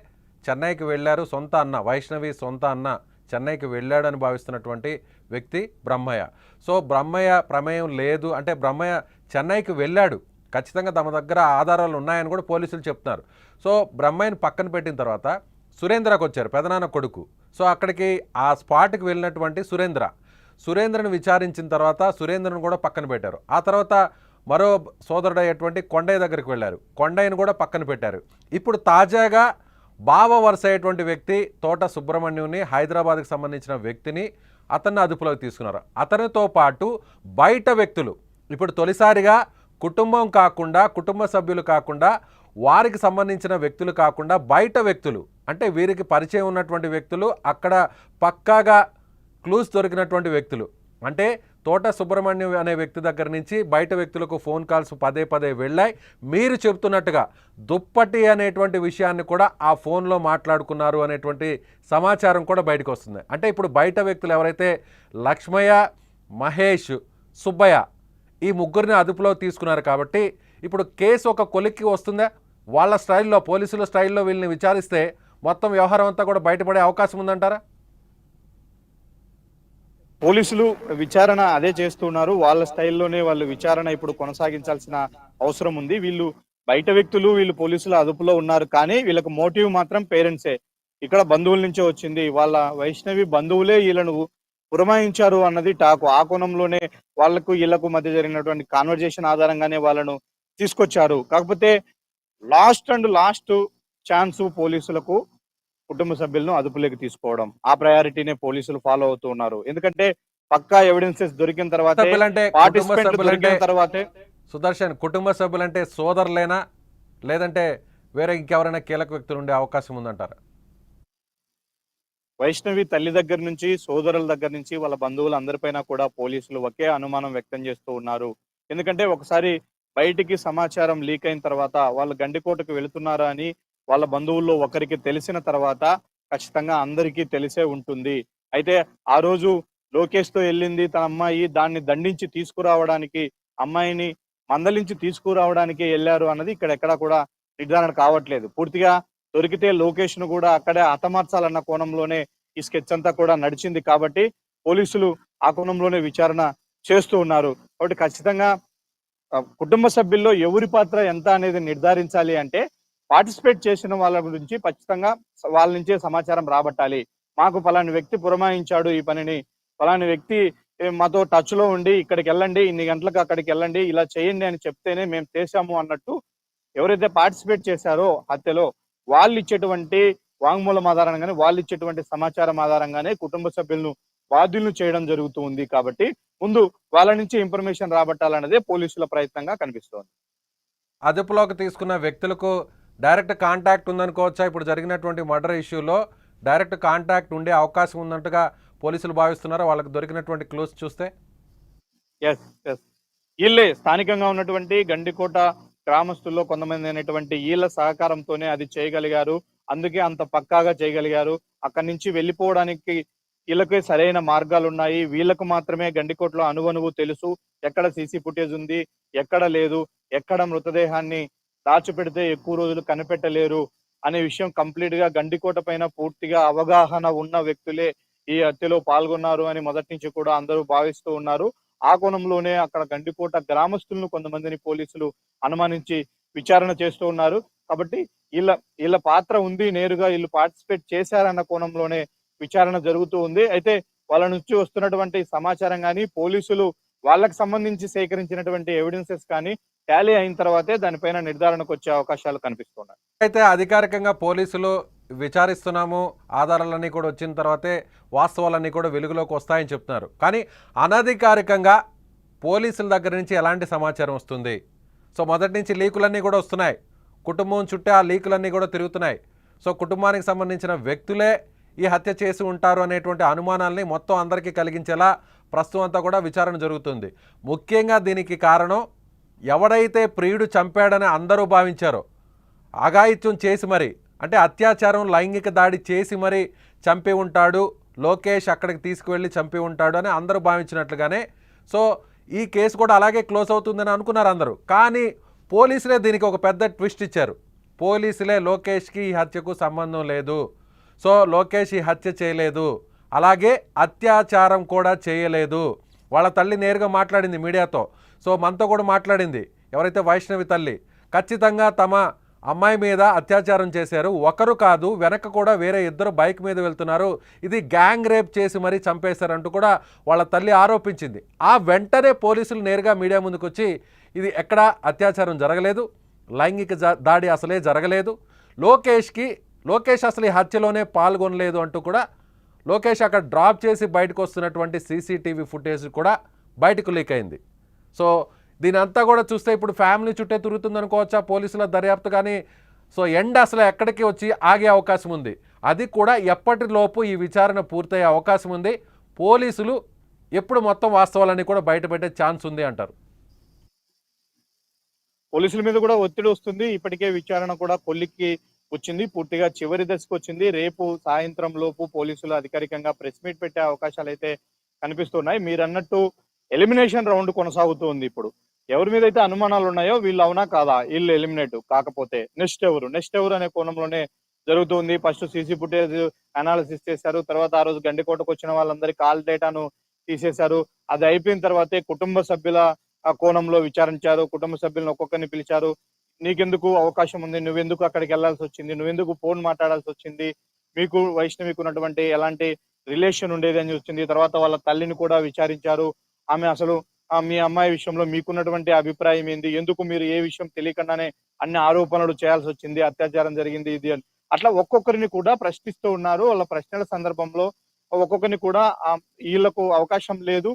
చెన్నైకి వెళ్ళారు, సొంత అన్న వైష్ణవి సొంత అన్న చెన్నైకి వెళ్ళాడని భావిస్తున్నటువంటి వ్యక్తి బ్రహ్మయ్య. సో బ్రహ్మయ్య ప్రమేయం లేదు అంటే బ్రహ్మయ్య చెన్నైకి వెళ్ళాడు, ఖచ్చితంగా తమ దగ్గర ఆధారాలు ఉన్నాయని కూడా పోలీసులు చెప్తున్నారు. సో బ్రహ్మయ్యని పక్కన పెట్టిన తర్వాత సురేంద్రకు వచ్చారు, పెదనాన్న కొడుకు. సో అక్కడికి ఆ స్పాట్కి వెళ్ళినటువంటి సురేంద్రను విచారించిన తర్వాత సురేంద్రను కూడా పక్కన పెట్టారు. ఆ తర్వాత మరో సోదరుడు అయ్యేటువంటి కొండయ్య దగ్గరికి వెళ్ళారు, కొండయ్యను కూడా పక్కన పెట్టారు. ఇప్పుడు తాజాగా బావ వరుస అయ్యేటువంటి వ్యక్తి తోట సుబ్రహ్మణ్యుని, హైదరాబాద్కి సంబంధించిన వ్యక్తిని అతన్ని అదుపులోకి తీసుకున్నారు. అతనితో పాటు బయట వ్యక్తులు, ఇప్పుడు తొలిసారిగా కుటుంబం కాకుండా, కుటుంబ సభ్యులు కాకుండా, వారికి సంబంధించిన వ్యక్తులు కాకుండా బయట వ్యక్తులు, అంటే వీరికి పరిచయం ఉన్నటువంటి వ్యక్తులు, అక్కడ పక్కాగా క్లూస్ దొరికినటువంటి వ్యక్తులు, అంటే తోట సుబ్రహ్మణ్యం అనే వ్యక్తి దగ్గర నుంచి బయట వ్యక్తులకు ఫోన్ కాల్స్ పదే వెళ్ళాయి. మీరు చెప్తున్నట్టుగా దుప్పటి అనేటువంటి విషయాన్ని కూడా ఆ ఫోన్లో మాట్లాడుకున్నారు అనేటువంటి సమాచారం కూడా బయటకు వస్తుంది. అంటే ఇప్పుడు బయట వ్యక్తులు ఎవరైతే లక్ష్మయ్య, మహేష్, సుబ్బయ్య ఈ ముగ్గురిని అదుపులో తీసుకున్నారు కాబట్టి ఇప్పుడు కేసు ఒక కొలిక్కి వస్తుందా? వాళ్ళ స్టైల్లో, పోలీసుల స్టైల్లో వీళ్ళని విచారిస్తే మొత్తం వ్యవహారం అంతా కూడా బయటపడే అవకాశం ఉందంటారా? పోలీసులు విచారణ అదే చేస్తున్నారు. వాళ్ళ స్టైల్లోనే వాళ్ళు విచారణ ఇప్పుడు కొనసాగించాల్సిన అవసరం ఉంది. వీళ్ళు బయట వ్యక్తులు, వీళ్ళు పోలీసుల అదుపులో ఉన్నారు. కానీ వీళ్ళకి మోటివ్ మాత్రం పేరెంట్సే. ఇక్కడ బంధువుల నుంచే వచ్చింది. వాళ్ళ వైష్ణవి బంధువులే వీళ్ళను పురమాయించారు అన్నది టాకు. ఆ కోణంలోనే వాళ్లకు వీళ్లకు మధ్య జరిగినటువంటి కాన్వర్జేషన్ ఆధారంగానే వాళ్ళను తీసుకొచ్చారు. కాకపోతే లాస్ట్ ఛాన్స్ పోలీసులకు కుటుంబ సభ్యులను అదుపులోకి తీసుకోవడం, ఆ ప్రయారిటీనే పోలీసులు ఫాలో అవుతూ ఉన్నారు. ఎందుకంటే పక్కా ఎవిడెన్సెస్ దొరికిన తర్వాతే, పార్టిసిపెంట్ దొరికిన తర్వాతే. సుదర్శన్, కుటుంబ సభ్యులంటే సోదరులేనా, లేదంటే వేరే ఇంకెవరైనా కీలక వ్యక్తులు ఉండే అవకాశం ఉందంటారా? వైష్ణవి తల్లి దగ్గర నుంచి, సోదరుల దగ్గర నుంచి, వాళ్ళ బంధువులు అందరిపైన కూడా పోలీసులు ఒకే అనుమానం వ్యక్తం చేస్తూ ఉన్నారు. ఎందుకంటే ఒకసారి బయటికి సమాచారం లీక్ అయిన తర్వాత వాళ్ళు గండికోటకు వెళుతున్నారా అని వాళ్ళ బంధువుల్లో ఒకరికి తెలిసిన తర్వాత ఖచ్చితంగా అందరికీ తెలిసే ఉంటుంది. అయితే ఆ రోజు లోకేష్ తో వెళ్ళింది తన అమ్మాయి, దాన్ని దండించి తీసుకురావడానికి, అమ్మాయిని మందలించి తీసుకురావడానికి వెళ్ళారు అన్నది ఇక్కడ ఎక్కడా కూడా నిర్ధారణ కావట్లేదు. పూర్తిగా దొరికితే లోకేష్ ను కూడా అక్కడే హతమార్చాలన్న కోణంలోనే ఈ స్కెచ్ అంతా కూడా నడిచింది. కాబట్టి పోలీసులు ఆ కోణంలోనే విచారణ చేస్తూ ఉన్నారు. కాబట్టి ఖచ్చితంగా కుటుంబ సభ్యుల్లో ఎవరి పాత్ర ఎంత అనేది నిర్ధారించాలి అంటే పార్టిసిపేట్ చేసిన వాళ్ళ గురించి ఖచ్చితంగా వాళ్ళ నుంచే సమాచారం రాబట్టాలి. మాకు ఫలాని వ్యక్తి పురమాయించాడు ఈ పనిని, ఫలాని వ్యక్తి మాతో టచ్ లో ఉండి ఇక్కడికి వెళ్ళండి, ఇన్ని గంటలకు అక్కడికి వెళ్ళండి, ఇలా చేయండి అని చెప్తేనే మేము చేశాము అన్నట్టు ఎవరైతే పార్టిసిపేట్ చేశారో హత్యలో వాళ్ళు ఇచ్చేటువంటి వాంగ్మూలం ఆధారంగానే, వాళ్ళు ఇచ్చేటువంటి సమాచారం ఆధారంగానే కుటుంబ సభ్యులను బాధ్యులను చేయడం జరుగుతూ ఉంది. కాబట్టి ముందు వాళ్ళ నుంచి ఇన్ఫర్మేషన్ రాబట్టాలన్నదే పోలీసుల ప్రయత్నంగా కనిపిస్తోంది. అదుపులోకి తీసుకున్న వ్యక్తులకు డైరెక్ట్ కాంటాక్ట్ ఉందనుకోవచ్చా? ఇప్పుడు జరిగినటువంటి మర్డర్ ఇష్యూలో డైరెక్ట్ కాంటాక్ట్ ఉండే అవకాశం ఉన్నట్టుగా పోలీసులు భావిస్తున్నారా వాళ్ళకి దొరికినటువంటి క్లూస్ చూస్తే? ఎస్ వీళ్ళే స్థానికంగా ఉన్నటువంటి గండికోట గ్రామస్తుల్లో కొంతమంది అయినటువంటి వీళ్ళ సహకారంతోనే అది చేయగలిగారు. అందుకే అంత పక్కాగా చేయగలిగారు. అక్కడి నుంచి వెళ్ళిపోవడానికి వీళ్ళకే సరైన మార్గాలు ఉన్నాయి. వీళ్ళకు మాత్రమే గండికోటలో అణువణువు తెలుసు, ఎక్కడ సీసీ ఫుటేజ్ ఉంది, ఎక్కడ లేదు, ఎక్కడ మృతదేహాన్ని దాచిపెడితే ఎక్కువ రోజులు కనిపెట్టలేరు అనే విషయం కంప్లీట్ గా గండికోట పైన పూర్తిగా అవగాహన ఉన్న వ్యక్తులే ఈ హత్యలో పాల్గొన్నారు అని మొదటి నుంచి కూడా అందరూ భావిస్తూ ఉన్నారు. ఆ కోణంలోనే అక్కడ గండికోట గ్రామస్తులను కొంతమందిని పోలీసులు అనుమానించి విచారణ చేస్తూ ఉన్నారు. కాబట్టి వీళ్ళ పాత్ర ఉంది, నేరుగా వీళ్ళు పార్టిసిపేట్ చేశారన్న కోణంలోనే విచారణ జరుగుతూ ఉంది. అయితే వాళ్ళ నుంచి వస్తున్నటువంటి సమాచారం కానీ, పోలీసులు వాళ్ళకి సంబంధించి సేకరించినటువంటి ఎవిడెన్సెస్ కానీ టాలీ అయిన తర్వాతే దానిపైన నిర్ధారణకు వచ్చే అవకాశాలు కనిపిస్తున్నాయి. అయితే అధికారికంగా పోలీసులు విచారిస్తున్నాము, ఆధారాలన్నీ కూడా వచ్చిన తర్వాతే వాస్తవాలన్నీ కూడా వెలుగులోకి వస్తాయని చెప్తున్నారు. కానీ అనధికారికంగా పోలీసుల దగ్గర నుంచి ఎలాంటి సమాచారం వస్తుంది? సో మొదటి నుంచి లీకులన్నీ కూడా వస్తున్నాయి, కుటుంబం చుట్టే ఆ లీకులన్నీ కూడా తిరుగుతున్నాయి. సో కుటుంబానికి సంబంధించిన వ్యక్తులే ఈ హత్య చేసి ఉంటారు అనేటువంటి అనుమానాల్ని మొత్తం అందరికీ కలిగించేలా ప్రస్తుతం అంతా కూడా విచారణ జరుగుతుంది. ముఖ్యంగా దీనికి కారణం ఎవడైతే ప్రియుడు చంపాడని అందరూ భావించారో, అఘాయిత్యం చేసి మరి అంటే అత్యాచారం లైంగిక దాడి చేసి మరి చంపి ఉంటాడు, లోకేష్ అక్కడికి తీసుకువెళ్ళి చంపి ఉంటాడు అని అందరూ భావించినట్లుగానే సో ఈ కేసు కూడా అలాగే క్లోజ్ అవుతుందని అనుకున్నారు అందరూ. కానీ పోలీసులే దీనికి ఒక పెద్ద ట్విస్ట్ ఇచ్చారు. పోలీసులే లోకేష్కి ఈ హత్యకు సంబంధం లేదు, సో లోకేష్ ఈ హత్య చేయలేదు, అలాగే అత్యాచారం కూడా చేయలేదు. వాళ్ళ తల్లి నేరుగా మాట్లాడింది మీడియాతో, సో మనతో కూడా మాట్లాడింది. ఎవరైతే వైష్ణవి తల్లి ఖచ్చితంగా తమ అమ్మాయి మీద అత్యాచారం చేశారు, ఒకరు కాదు వెనక కూడా వేరే ఇద్దరు బైక్ మీద వెళ్తున్నారు, ఇది గ్యాంగ్ రేప్ చేసి మరీ చంపేశారంటూ కూడా వాళ్ళ తల్లి ఆరోపించింది. ఆ వెంటనే పోలీసులు నేరుగా మీడియా ముందుకు వచ్చి ఇది ఎక్కడా అత్యాచారం జరగలేదు, లైంగిక దాడి అసలే జరగలేదు, లోకేష్ అసలు ఈ హత్యలోనే పాల్గొనలేదు అంటూ కూడా లోకేష్ అక్కడ డ్రాప్ చేసి బయటకు వస్తున్నటువంటి సీసీటీవీ ఫుటేజ్ కూడా బయటకు లీక్ అయింది. సో దీని అంతా కూడా చూస్తే ఇప్పుడు ఫ్యామిలీ చుట్టే తిరుగుతుంది అనుకోవచ్చా పోలీసుల దర్యాప్తు. కానీ సో ఎండ్ అసలు ఎక్కడికి వచ్చి ఆగే అవకాశం ఉంది, అది కూడా ఎప్పటిలోపు ఈ విచారణ పూర్తయ్యే అవకాశం ఉంది. పోలీసులు ఎప్పుడు మొత్తం వాస్తవాలన్నీ కూడా బయటపెట్టే ఛాన్స్ ఉంది అంటారు. పోలీసుల మీద కూడా ఒత్తిడి వస్తుంది. ఇప్పటికే విచారణ కూడా కొలిక్కి వచ్చింది, పూర్తిగా చివరి దశకు వచ్చింది. రేపు సాయంత్రం లోపు పోలీసులు అధికారికంగా ప్రెస్ మీట్ పెట్టే అవకాశాలు అయితే కనిపిస్తున్నాయి. మీరు అన్నట్టు ఎలిమినేషన్ రౌండ్ కొనసాగుతుంది. ఇప్పుడు ఎవరి మీద అయితే అనుమానాలు ఉన్నాయో వీళ్ళు అవునా కాదా, వీళ్ళు ఎలిమినేట్ కాకపోతే నెక్స్ట్ ఎవరు అనే కోణంలోనే జరుగుతుంది. ఫస్ట్ సీసీ ఫుటేజ్ అనాలిసిస్ చేశారు, తర్వాత ఆ రోజు గండికోటకు వచ్చిన వాళ్ళందరి కాల్ డేటాను తీసేశారు. అది అయిపోయిన తర్వాతే కుటుంబ సభ్యుల కోణంలో విచారించారు. కుటుంబ సభ్యులను ఒక్కొక్కరిని పిలిచారు. నీకెందుకు అవకాశం ఉంది, నువ్వెందుకు అక్కడికి వెళ్లాల్సి వచ్చింది, నువ్వెందుకు ఫోన్ మాట్లాడాల్సి వచ్చింది, మీకు వైష్ణవికి ఉన్నటువంటి ఎలాంటి రిలేషన్ ఉండేది అని వచ్చింది. తర్వాత వాళ్ళ తల్లిని కూడా విచారించారు. ఆమె అసలు మీ అమ్మాయి విషయంలో మీకున్నటువంటి అభిప్రాయం ఏంది, ఎందుకు మీరు ఏ విషయం తెలియకుండానే అన్ని ఆరోపణలు చేయాల్సి వచ్చింది, అత్యాచారం జరిగింది ఇది అని అట్లా ఒక్కొక్కరిని కూడా ప్రశ్నిస్తూ ఉన్నారు. వాళ్ళ ప్రశ్నల సందర్భంలో ఒక్కొక్కరిని కూడా వీళ్ళకు అవకాశం లేదు,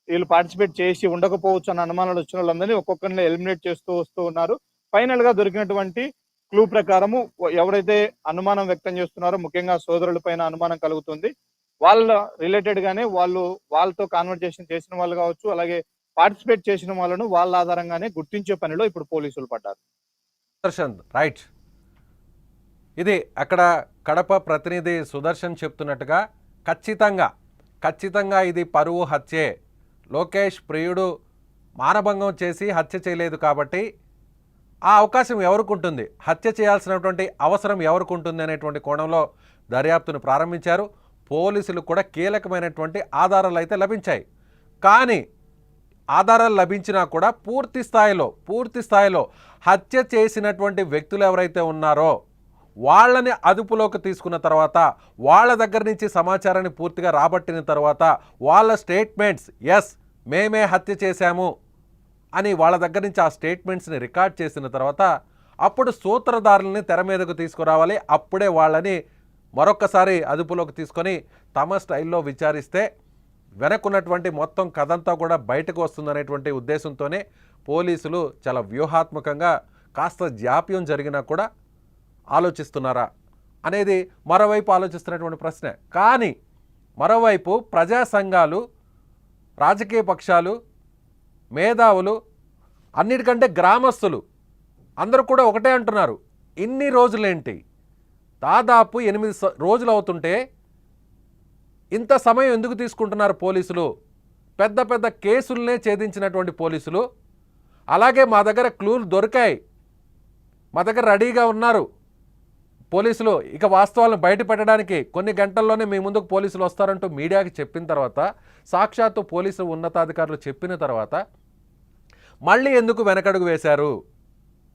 వీళ్ళు పార్టిసిపేట్ చేసి ఉండకపోవచ్చు అన్న అనుమానాలు వచ్చిన వాళ్ళందరినీ ఒక్కొక్కరిని ఎలిమినేట్ చేస్తూ వస్తూ ఉన్నారు. ఫైనల్ గా దొరికినటువంటి క్లూ ప్రకారము ఎవరైతే అనుమానం వ్యక్తం చేస్తున్నారో, ముఖ్యంగా సోదరుల పైన అనుమానం కలుగుతుంది, వాళ్ళ రిలేటెడ్ గానే వాళ్ళతో కాన్వర్జేషన్ చేసిన వాళ్ళు కావచ్చు, అలాగే పార్టిసిపేట్ చేసిన వాళ్ళను వాళ్ళ ఆధారంగానే గుర్తించే పనిలో ఇప్పుడు పోలీసులు పడ్డారు. సుదర్శన్ రైట్, ఇది అక్కడ కడప ప్రతినిధి సుదర్శన్ చెప్తున్నట్టుగా ఖచ్చితంగా ఇది పరువు హత్యే. లోకేష్ ప్రియుడు మానభంగం చేసి హత్య చేయలేదు కాబట్టి ఆ అవకాశం ఎవరికి ఉంటుంది, హత్య చేయాల్సినటువంటి అవసరం ఎవరికి ఉంటుంది అనేటువంటి కోణంలో దర్యాప్తును ప్రారంభించారు. పోలీసులు కూడా కీలకమైనటువంటి ఆధారాలు అయితే లభించాయి. కానీ ఆధారాలు లభించినా కూడా పూర్తి స్థాయిలో హత్య చేసినటువంటి వ్యక్తులు ఎవరైతే ఉన్నారో వాళ్ళని అదుపులోకి తీసుకున్న తర్వాత, వాళ్ళ దగ్గర నుంచి సమాచారాన్ని పూర్తిగా రాబట్టిన తర్వాత, వాళ్ళ స్టేట్మెంట్స్ ఎస్ మేమే హత్య చేశాము అని వాళ్ళ దగ్గర నుంచి ఆ స్టేట్మెంట్స్ని రికార్డ్ చేసిన తర్వాత అప్పుడు సూత్రధారులని తెర మీదకు తీసుకురావాలి. అప్పుడే వాళ్ళని మరొక్కసారి అదుపులోకి తీసుకొని తమ స్టైల్లో విచారిస్తే వెనక్కున్నటువంటి మొత్తం కథంతా కూడా బయటకు వస్తుందనేటువంటి ఉద్దేశంతోనే పోలీసులు చాలా వ్యూహాత్మకంగా కాస్త జాప్యం జరిగినా కూడా ఆలోచిస్తున్నారా అనేది మరోవైపు ఆలోచిస్తున్నటువంటి ప్రశ్న. కానీ మరోవైపు ప్రజా సంఘాలు, రాజకీయ పక్షాలు, మేధావులు, అన్నిటికంటే గ్రామస్తులు అందరూ కూడా ఒకటే అంటున్నారు, ఇన్ని రోజులేంటి, దాదాపు 8 రోజులు అవుతుంటే ఇంత సమయం ఎందుకు తీసుకుంటున్నారు పోలీసులు? పెద్ద పెద్ద కేసులనే ఛేదించినటువంటి పోలీసులు, అలాగే మా దగ్గర క్లూలు దొరికాయి, మా దగ్గర రెడీగా ఉన్నారు పోలీసులు, ఇక వాస్తవాలను బయట పెట్టడానికి కొన్ని గంటల్లోనే మీ ముందుకు పోలీసులు వస్తారంటూ మీడియాకి చెప్పిన తర్వాత, సాక్షాత్తు పోలీసు ఉన్నతాధికారులు చెప్పిన తర్వాత మళ్ళీ ఎందుకు వెనకడుగు వేశారు,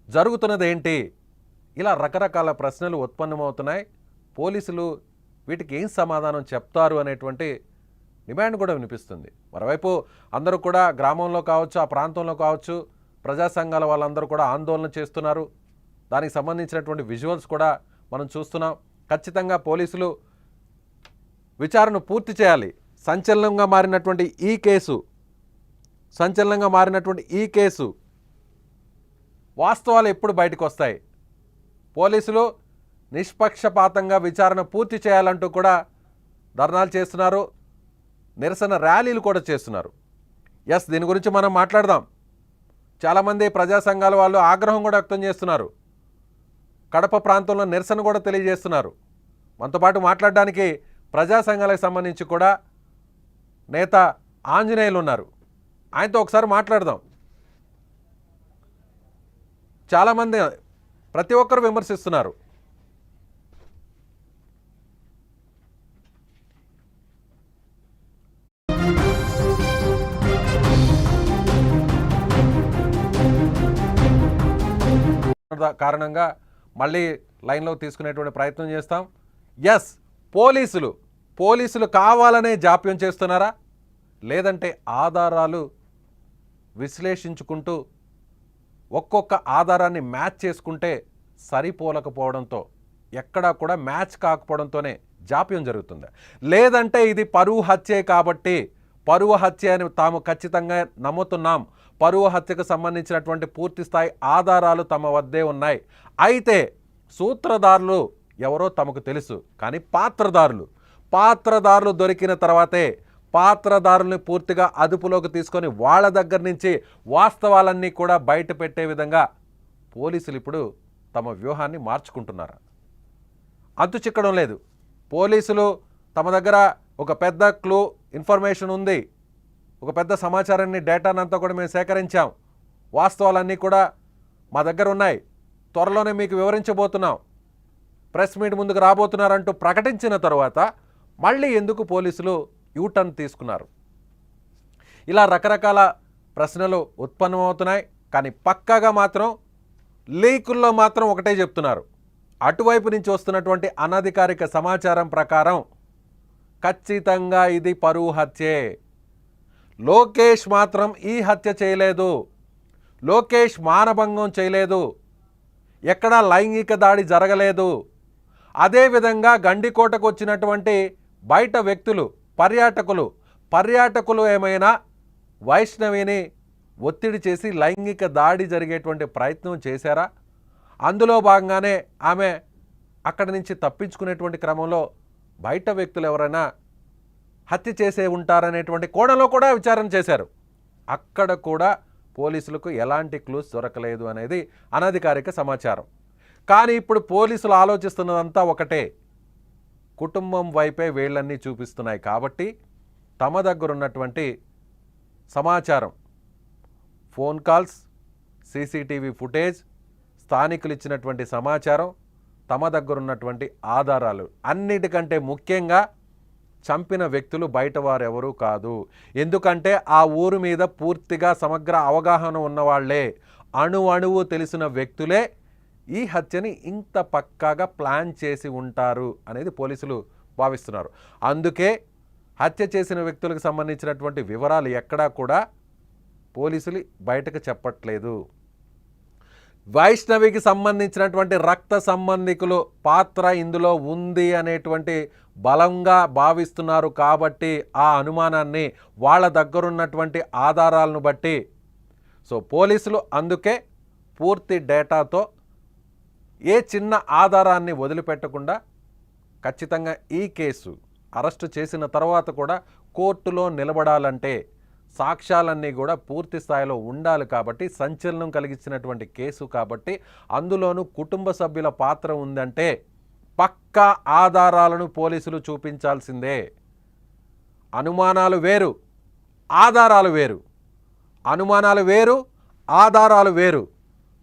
జరుగుతున్నది ఏంటి, ఇలా రకరకాల ప్రశ్నలు ఉత్పన్నమవుతున్నాయి. పోలీసులు వీటికి ఏం సమాధానం చెప్తారు అనేటువంటి డిమాండ్ కూడా వినిపిస్తుంది. మరోవైపు అందరూ కూడా గ్రామంలో కావచ్చు, ఆ ప్రాంతంలో కావచ్చు, ప్రజా సంఘాల వాళ్ళందరూ కూడా ఆందోళన చేస్తున్నారు. దానికి సంబంధించినటువంటి విజువల్స్ కూడా మనం చూస్తున్నాం. ఖచ్చితంగా పోలీసులు విచారణ పూర్తి చేయాలి. సంచలనంగా మారినటువంటి ఈ కేసు వాస్తవాలు ఎప్పుడు బయటకు వస్తాయి? పోలీసులు నిష్పక్షపాతంగా విచారణ పూర్తి చేయాలంటూ కూడా ధర్నాలు చేస్తున్నారు, నిరసన ర్యాలీలు కూడా చేస్తున్నారు. ఎస్, దీని గురించి మనం మాట్లాడదాం. చాలామంది ప్రజా సంఘాల వాళ్ళు ఆగ్రహం కూడా వ్యక్తం చేస్తున్నారు. కడప ప్రాంతంలో నిరసన కూడా తెలియజేస్తున్నారు. మనతో పాటు మాట్లాడడానికి ప్రజా సంఘాలకు సంబంధించి కూడా నేత ఆంజనేయులు ఉన్నారు. ఆయనతో ఒకసారి మాట్లాడదాం. చాలామంది ప్రతి ఒక్కరు విమర్శిస్తున్నారు. కారణంగా మళ్ళీ లైన్లో తీసుకునేటువంటి ప్రయత్నం చేస్తాం. ఎస్, పోలీసులు కావాలనే జాప్యం చేస్తున్నారా, లేదంటే ఆధారాలు విశ్లేషించుకుంటూ ఒక్కొక్క ఆధారాన్ని మ్యాచ్ చేసుకుంటే సరిపోలకపోవడంతో, ఎక్కడా కూడా మ్యాచ్ కాకపోవడంతోనే జాప్యం జరుగుతుంది, లేదంటే ఇది పరువు హత్యే కాబట్టి పరువు హత్య అని తాము ఖచ్చితంగా నమ్ముతున్నాం, పరువు హత్యకు సంబంధించినటువంటి పూర్తి స్థాయి ఆధారాలు తమ వద్దే ఉన్నాయి, అయితే సూత్రధారులు ఎవరో తమకు తెలుసు, కానీ పాత్రధారులు దొరికిన తర్వాతే పాత్రధారుల్ని పూర్తిగా అదుపులోకి తీసుకొని వాళ్ళ దగ్గర నుంచి వాస్తవాలన్నీ కూడా బయట పెట్టే విధంగా పోలీసులు ఇప్పుడు తమ వ్యూహాన్ని మార్చుకుంటున్నారు. అంతు చిక్కడం లేదు. పోలీసులు తమ దగ్గర ఒక పెద్ద క్లూ ఇన్ఫర్మేషన్ ఉంది, ఒక పెద్ద సమాచారాన్ని, డేటానంతా కూడా మేము సేకరించాం, వాస్తవాలన్నీ కూడా మా దగ్గర ఉన్నాయి, త్వరలోనే మీకు వివరించబోతున్నాం, ప్రెస్ మీట్ ముందుకు రాబోతున్నారంటూ ప్రకటించిన తర్వాత మళ్ళీ ఎందుకు పోలీసులు యూటర్న్ తీసుకున్నారు? ఇలా రకరకాల ప్రశ్నలు ఉత్పన్నమవుతున్నాయి. కానీ పక్కాగా మాత్రం లీకుల్లో మాత్రం ఒకటే చెప్తున్నారు. అటువైపు నుంచి వస్తున్నటువంటి అనధికారిక సమాచారం ప్రకారం ఖచ్చితంగా ఇది పరువు హత్యే. లోకేష్ మాత్రం ఈ హత్య చేయలేదు, లోకేష్ మానభంగం చేయలేదు, ఎక్కడా లైంగిక దాడి జరగలేదు. అదేవిధంగా గండికోటకు వచ్చినటువంటి బయట వ్యక్తులు, పర్యాటకులు ఏమైనా వైష్ణవిని ఒత్తిడి చేసి లైంగిక దాడి జరిగేటువంటి ప్రయత్నం చేశారా? అందులో భాగంగానే ఆమె అక్కడి నుంచి తప్పించుకునేటువంటి క్రమంలో బయట వ్యక్తులు ఎవరైనా హత్య చేసే ఉంటారనేటువంటి కోణంలో కూడా విచారణ చేశారు. అక్కడ కూడా పోలీసులకు ఎలాంటి క్లూస్ దొరకలేదు అనేది అనధికారిక సమాచారం. కానీ ఇప్పుడు పోలీసులు ఆలోచిస్తున్నదంతా ఒకటే, కుటుంబం వైపే వేళ్ళన్నీ చూపిస్తున్నాయి కాబట్టి తమ దగ్గర ఉన్నటువంటి సమాచారం, ఫోన్ కాల్స్, సీసీటీవీ ఫుటేజ్, స్థానికులు ఇచ్చినటువంటి సమాచారం, తమ దగ్గర ఉన్నటువంటి ఆధారాలు, అన్నిటికంటే ముఖ్యంగా చంపిన వ్యక్తులు బయట వారెవరూ కాదు. ఎందుకంటే ఆ ఊరు మీద పూర్తిగా సమగ్ర అవగాహన ఉన్నవాళ్లే, అణువు తెలిసిన వ్యక్తులే ఈ హత్యని ఇంత పక్కాగా ప్లాన్ చేసి ఉంటారు అనేది పోలీసులు భావిస్తున్నారు. అందుకే హత్య చేసిన వ్యక్తులకు సంబంధించినటువంటి వివరాలు ఎక్కడా కూడా పోలీసులు బయటకు చెప్పట్లేదు. వైష్ణవికి సంబంధించినటువంటి రక్త సంబంధికులు పాత్ర ఇందులో ఉంది అనేటువంటి బలంగా భావిస్తున్నారు కాబట్టి ఆ అనుమానాన్ని వాళ్ళ దగ్గరున్నటువంటి ఆధారాలను బట్టి పోలీసులు అందుకే పూర్తి డేటాతో ఏ చిన్న ఆధారాన్ని వదిలిపెట్టకుండా ఖచ్చితంగా ఈ కేసు అరెస్టు చేసిన తర్వాత కూడా కోర్టులో నిలబడాలంటే సాక్ష్యాలన్నీ కూడా పూర్తి స్థాయిలో ఉండాలి కాబట్టి, సంచలనం కలిగించినటువంటి కేసు కాబట్టి, అందులోనూ కుటుంబ సభ్యుల పాత్ర ఉందంటే పక్కా ఆధారాలను పోలీసులు చూపించాల్సిందే. అనుమానాలు వేరు, ఆధారాలు వేరు, అనుమానాలు వేరు, ఆధారాలు వేరు.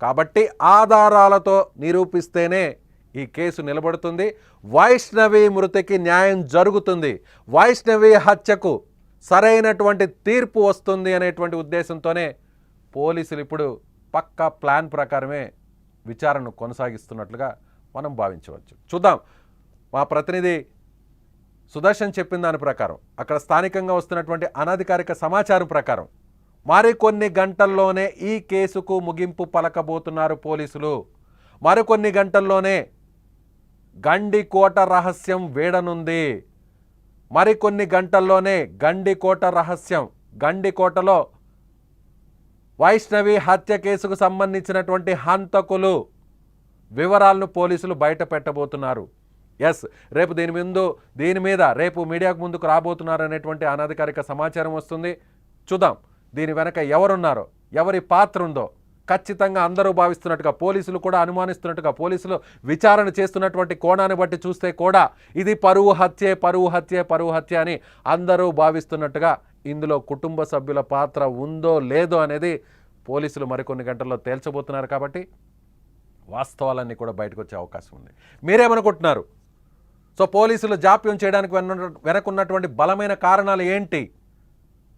కాబట్టి ఆధారాలతో నిరూపిస్తేనే ఈ కేసు నిలబడుతుంది, వైష్ణవి మృతికి న్యాయం జరుగుతుంది, వైష్ణవి హత్యకు సరైనటువంటి తీర్పు వస్తుంది అనేటువంటి ఉద్దేశంతోనే పోలీసులు ఇప్పుడు పక్కా ప్లాన్ ప్రకారమే విచారణను కొనసాగిస్తున్నట్లుగా మనం భావించవచ్చు. చూద్దాం, మా ప్రతినిధి సుదర్శన్ చెప్పిన దాని ప్రకారం, అక్కడ స్థానికంగా వస్తున్నటువంటి అనధికారిక సమాచారం ప్రకారం మరికొన్ని గంటల్లోనే ఈ కేసుకు ముగింపు పలకబోతున్నారు పోలీసులు. మరికొన్ని గంటల్లోనే గండికోట రహస్యం వేడనుంది. మరికొన్ని గంటల్లోనే గండికోట రహస్యం, గండికోటలో వైష్ణవి హత్య కేసుకు సంబంధించినటువంటి హంతకులు వివరాలను పోలీసులు బయట పెట్టబోతున్నారు. ఎస్, రేపు దీని మీద రేపు మీడియాకు ముందుకు రాబోతున్నారు అనేటువంటి అనధికారిక సమాచారం వస్తుంది. చూద్దాం దీని వెనక ఎవరున్నారో, ఎవరి పాత్ర ఉందో, ఖచ్చితంగా అందరూ భావిస్తున్నట్టుగా, పోలీసులు కూడా అనుమానిస్తున్నట్టుగా, పోలీసులు విచారణ చేస్తున్నటువంటి కోణాన్ని బట్టి చూస్తే కూడా ఇది పరువు హత్యే, పరువు హత్యే, పరువు హత్య అని అందరూ భావిస్తున్నట్టుగా ఇందులో కుటుంబ సభ్యుల పాత్ర ఉందో లేదో అనేది పోలీసులు మరికొన్ని గంటల్లో తేల్చబోతున్నారు. కాబట్టి వాస్తవాలన్నీ కూడా బయటకు వచ్చే అవకాశం ఉంది. మీరేమనుకుంటున్నారు? సో పోలీసులు జాప్యం చేయడానికి వెనకున్నటువంటి బలమైన కారణాలు ఏంటి?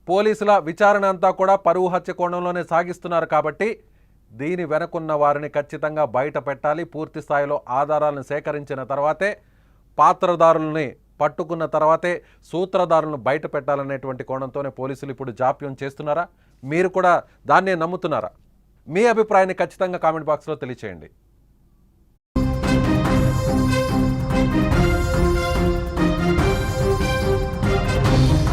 పోలీసుల విచారణ అంతా కూడా పరువు హత్య కోణంలోనే సాగిస్తున్నారు. కాబట్టి దీని వెనకున్న వారిని ఖచ్చితంగా బయట పెట్టాలి. పూర్తి స్థాయిలో ఆధారాలను సేకరించిన తర్వాతే, పాత్రదారుల్ని పట్టుకున్న తర్వాతే సూత్రధారులను బయట పెట్టాలనేటువంటి కోణంతోనే పోలీసులు ఇప్పుడు జాప్యం చేస్తున్నారా? మీరు కూడా దాన్నే నమ్ముతున్నారా? మీ అభిప్రాయాన్ని ఖచ్చితంగా కామెంట్ బాక్స్లో తెలియచేయండి.